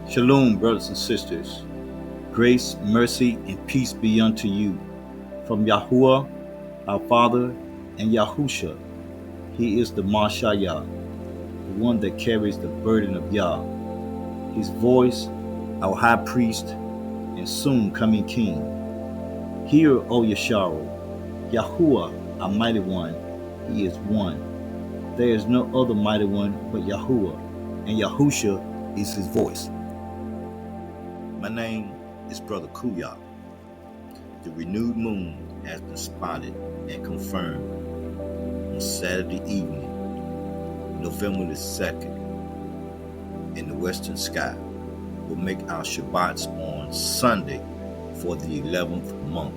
Shalom, brothers and sisters. Grace, mercy, and peace be unto you from Yahuwah, our Father, and Yahusha. He is the Mashayah, the one that carries the burden of Yah. His voice, our high priest, and soon coming King. Hear, O Yesharo, Yahuwah, our mighty one. He is one. There is no other mighty one but Yahuwah, and Yahusha is his voice. My name is Brother Cooyah. The renewed moon has been spotted and confirmed on Saturday evening, November the 2nd, in the western sky. We'll make our Shabbats on Sunday for the 11th month.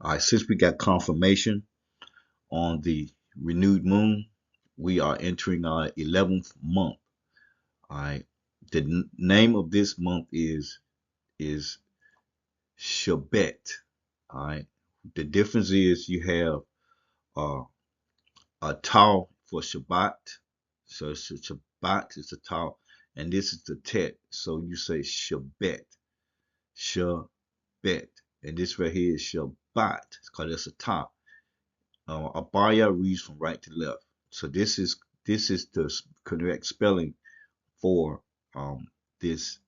All right, since we got confirmation on the renewed moon, we are entering our 11th month. All right, the name of this month is Shabbat. All right, the difference is you have a tau for Shabbat. So it's a Shabbat is a tau, and this is the tet. So you say Shabbat, Shabbat, and this right here is Shabbat because it's a tau. Abaya reads from right to left. So this is the correct spelling for this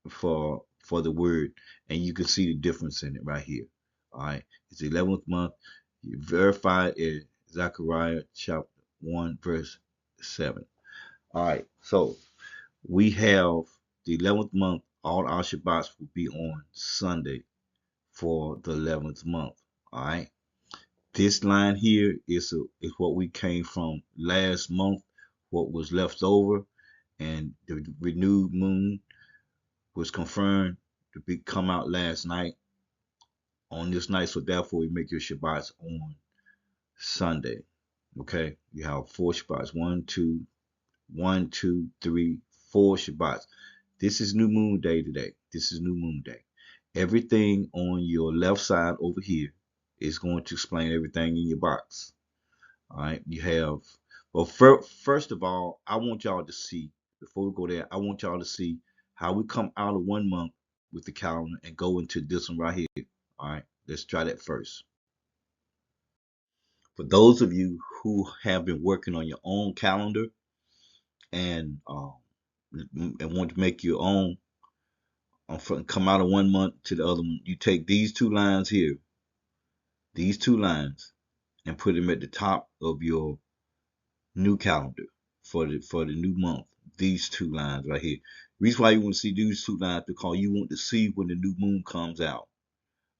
for the word, and you can see the difference in it right here. All right, it's the 11th month. You verify it, Zechariah chapter 1 verse 7. All right, so we have the 11th month. All our Shabbats will be on Sunday for the 11th month. All right, this line here is what we came from last month, what was left over, and the renewed moon was confirmed to come out last night on this night. So therefore, we make your Shabbats on Sunday. Okay, you have 4 Shabbats. 1, 2, 3, 4 Shabbats. This is new moon day today. This is new moon day. Everything on your left side over here is going to explain everything in your box. All right, you have, well, first of all, I want y'all to see, before we go there, I want y'all to see how we come out of one month with the calendar and go into this one right here. All right, let's try that first. For those of you who have been working on your own calendar and want to make your own, come out of one month to the other one, you take these two lines here, these two lines, and put them at the top of your new calendar for the new month. These two lines right here. Reason why you want to see these two lines because you want to see when the new moon comes out.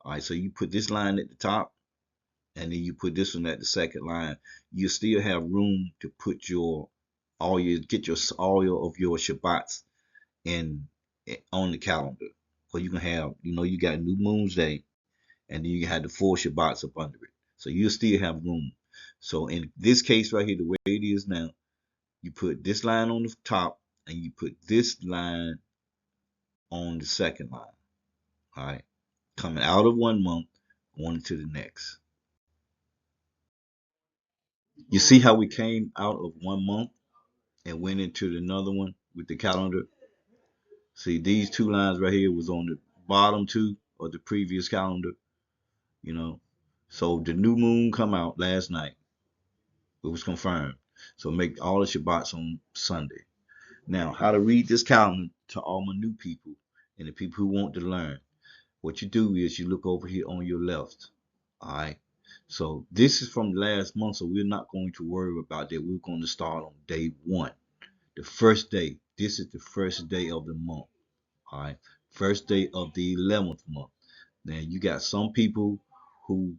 All right, so you put this line at the top, and then you put this one at the second line. You still have room to put all your Shabbats in on the calendar. So you can have, you got New Moon's Day, and then you have the 4 Shabbats up under it. So you still have room. So in this case right here, the way it is now, you put this line on the top, and you put this line on the second line. All right, coming out of one month, on to the next. You see how we came out of one month and went into another one with the calendar? See, these two lines right here was on the bottom two of the previous calendar, you know. So the new moon come out last night. It was confirmed. So make all the Shabbats on Sunday. Now, how to read this calendar to all my new people and the people who want to learn. What you do is you look over here on your left. All right. So this is from last month, so we're not going to worry about that. We're going to start on day 1. The first day. This is the first day of the month. All right. First day of the 11th month. Now you got some people who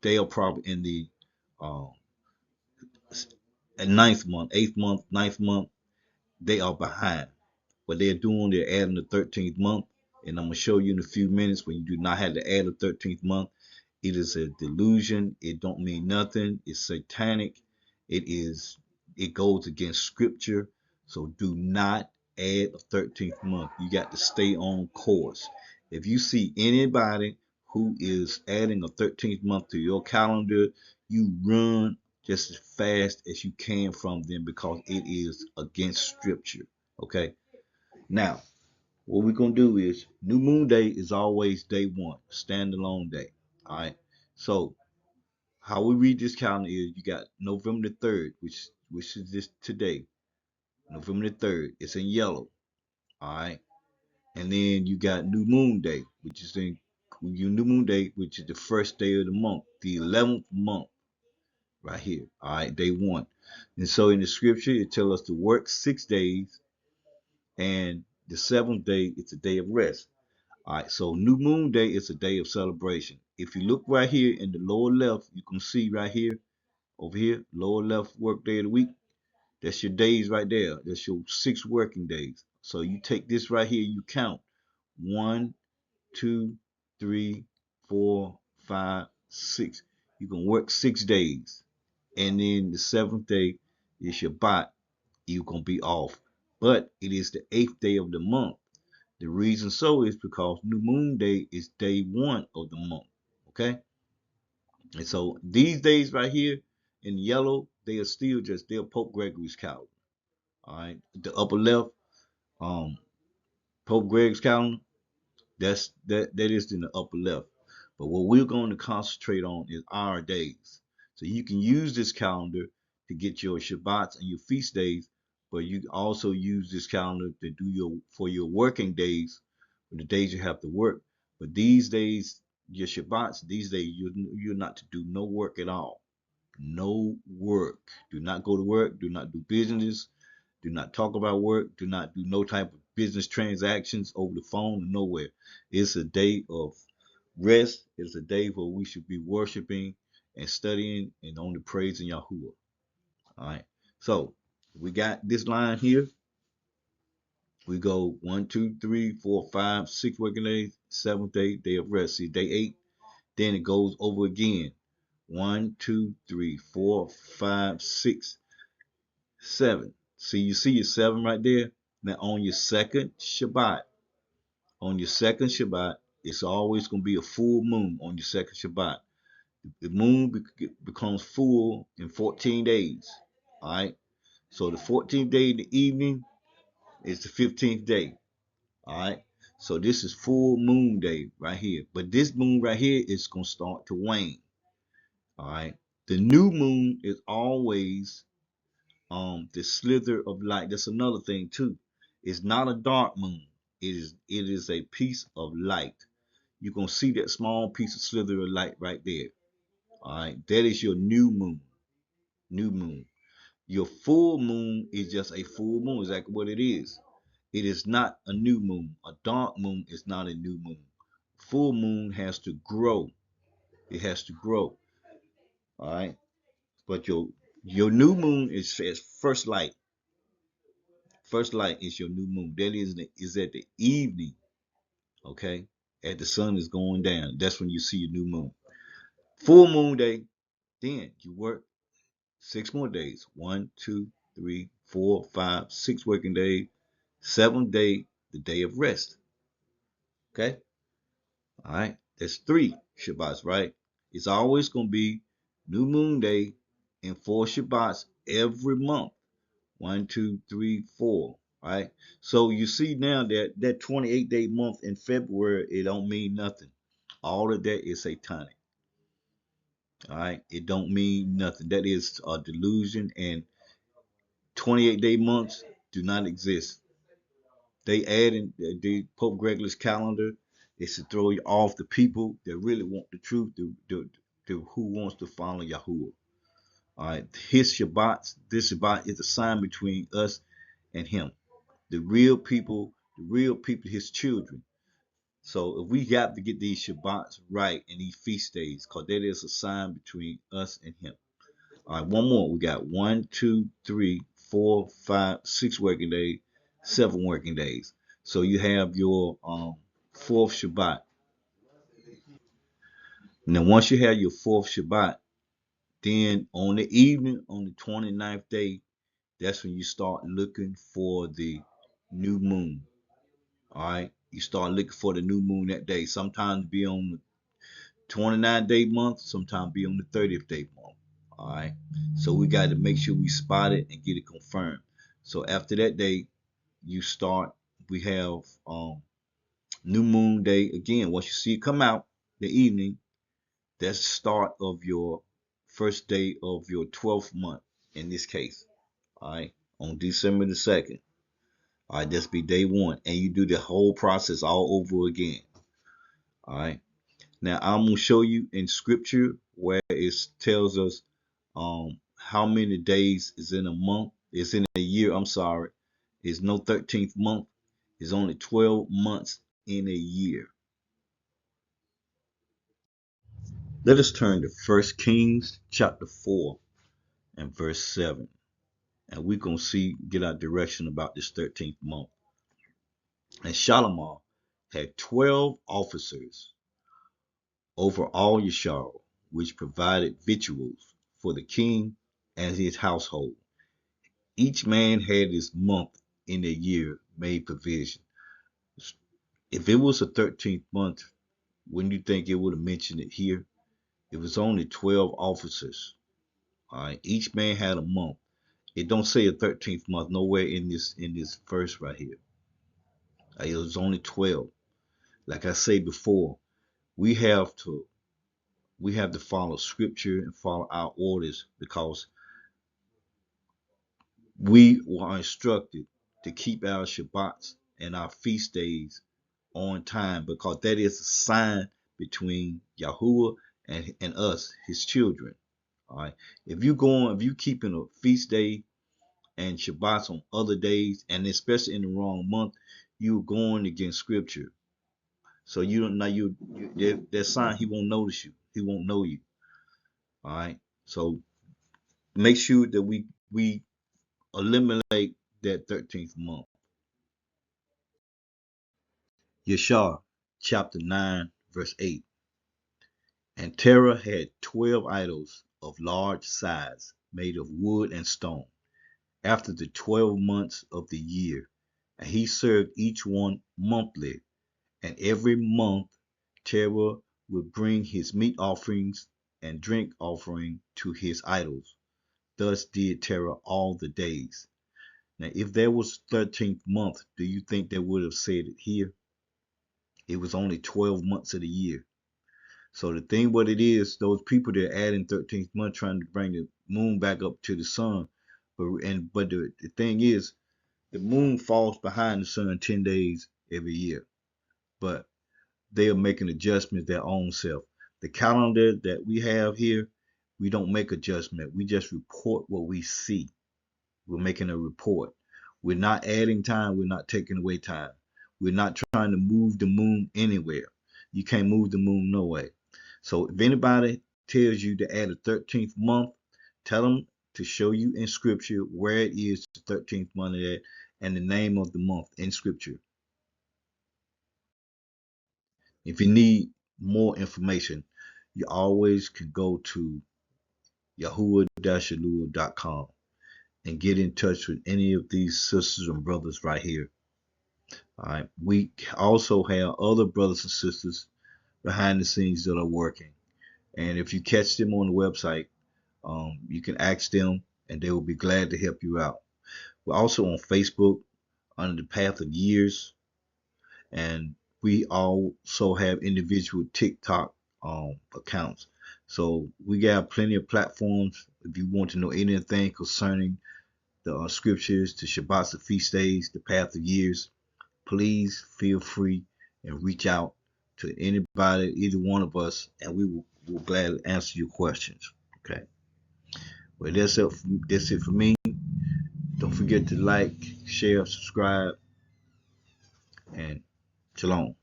they are probably in the uh, ninth month, 8th month, ninth month. They are behind. What they're doing, they're adding the 13th month. And I'm going to show you in a few minutes when you do not have to add a 13th month. It is a delusion. It don't mean nothing. It's satanic. It goes against scripture. So do not add a 13th month. You got to stay on course. If you see anybody who is adding a 13th month to your calendar, you run just as fast as you can from them because it is against scripture. Okay. Now, what we're gonna do is New Moon Day is always day one, standalone day. All right. So how we read this calendar is you got November the 3rd, which is this today. November the 3rd. It's in yellow. All right. And then you got New Moon Day, which is in your New Moon Day, which is the first day of the month, the 11th month, right here. All right, day one. And so in the scripture, it tells us to work 6 days, and the seventh day it's a day of rest. All right, so New Moon Day is a day of celebration. If you look right here in the lower left, you can see right here, over here, lower left work day of the week. That's your days right there. That's your 6 working days. So you take this right here, you count 1, 2, 3, 4, 5, 6. You can work 6 days. And then the seventh day is Shabbat. You're going to be off. But it is the 8th day of the month. The reason so is because New Moon Day is day one of the month. Okay? And so these days right here in yellow, they are still just, they're Pope Gregory's calendar. All right? The upper left, um, Pope Greg's calendar, that is in the upper left. But what we're going to concentrate on is our days. So you can use this calendar to get your Shabbats and your feast days, but you also use this calendar to do your working days, for the days you have to work. But these days, your Shabbats, these days you're not to do no work at all. No work. Do not go to work. Do not do business. Do not talk about work. Do not do no type of business transactions over the phone or nowhere. It's a day of rest. It's a day where we should be worshiping and studying and only praising Yahuwah. All right. So we got this line here. We go 1, 2, 3, 4, 5, 6 working days. Seventh day, day of rest. See, day 8. Then it goes over again. 1, 2, 3, 4, 5, 6, 7. See, you see your 7 right there? Now on your second Shabbat, it's always going to be a full moon on your second Shabbat. The moon becomes full in 14 days. All right. So the 14th day in the evening is the 15th day. All right. So this is full moon day right here. But this moon right here is going to start to wane. All right. The new moon is always the slither of light. That's another thing too. It's not a dark moon. It is a piece of light. You're gonna see that small piece of slither of light right there. All right, that is your new moon. New moon. Your full moon is just a full moon. Exactly what it is. It is not a new moon. A dark moon is not a new moon. Full moon has to grow. It has to grow. All right, but your new moon is first light. First light is your new moon. That is at the evening. Okay, as the sun is going down. That's when you see your new moon. Full moon day. Then you work 6 more days. 1, 2, 3, 4, 5, 6 working days. Seventh day, the day of rest. Okay? All right. That's 3 Shabbats, right? It's always going to be New Moon Day and 4 Shabbats every month. 1, 2, 3, 4. Right? So you see now that 28-day month in February, it don't mean nothing. All of that is satanic. All right. It don't mean nothing. That is a delusion, and 28-day months do not exist. They add in the Pope Gregory's calendar is to throw you off the people that really want the truth, to who wants to follow Yahuwah. All right, this Shabbat is a sign between us and Him. The real people, His children. So if we got to get these Shabbats right and these feast days, because that is a sign between us and Him. All right, one more. We got 1, 2, 3, 4, 5, 6 working days, 7 working days. So you have your fourth Shabbat. Now, once you have your fourth Shabbat, then on the evening on the 29th day, that's when you start looking for the new moon. All right, you start looking for the new moon that day. Sometimes be on the 29-day month, sometimes be on the 30th day month. All right, so we got to make sure we spot it and get it confirmed. So after that day, you start. We have new moon day again. Once you see it come out the evening, that's the start of your first day of your 12th month in this case. All right, on December the 2nd. All right, that's be day one, and you do the whole process all over again. All right. Now I'm gonna show you in scripture where it tells us how many days is in a month. It's in a year. I'm sorry. It's no 13th month. It's only 12 months in a year. Let us turn to First Kings chapter 4 and verse 7. And we're gonna get our direction about this 13th month. And Shalomar had 12 officers over all Yashar, which provided victuals for the king and his household. Each man had his month in a year made provision. If it was a 13th month, wouldn't you think it would have mentioned it here? It was only 12 officers. All right, each man had a month. It don't say a 13th month nowhere in this verse right here. It was only 12. Like I said before, we have to follow scripture and follow our orders because we were instructed to keep our Shabbats and our feast days on time because that is a sign between Yahuwah and us, his children. All right. If you keeping a feast day and Shabbats on other days, and especially in the wrong month, you're going against scripture. So you don't know that sign he won't notice you. He won't know you. All right. So make sure that we eliminate that 13th month. Yeshar chapter 9 verse 8. And Terah had 12 idols of large size, made of wood and stone, after the 12 months of the year. And he served each one monthly. And every month Terah would bring his meat offerings and drink offering to his idols. Thus did Terah all the days. Now, if there was 13th month, do you think they would have said it here? It was only 12 months of the year. So the thing what it is, those people that are adding 13th month trying to bring the moon back up to the sun. But the thing is, the moon falls behind the sun 10 days every year. But they are making adjustments their own self. The calendar that we have here, we don't make adjustment. We just report what we see. We're making a report. We're not adding time. We're not taking away time. We're not trying to move the moon anywhere. You can't move the moon no way. So if anybody tells you to add a 13th month, tell them to show you in scripture where it is the 13th month at and the name of the month in scripture. If you need more information, you always can go to yahuwah-shalua.com and get in touch with any of these sisters and brothers right here. All right. We also have other brothers and sisters behind the scenes that are working. And if you catch them on the website, you can ask them and they will be glad to help you out. We're also on Facebook under the Path of Years. And we also have individual TikTok accounts. So we got plenty of platforms. If you want to know anything concerning the scriptures, the Shabbats, the feast days, the Path of Years, please feel free and reach out to anybody, either one of us, and we will gladly answer your questions. Okay. Well, that's it for me. Don't forget to like, share, subscribe, and shalom.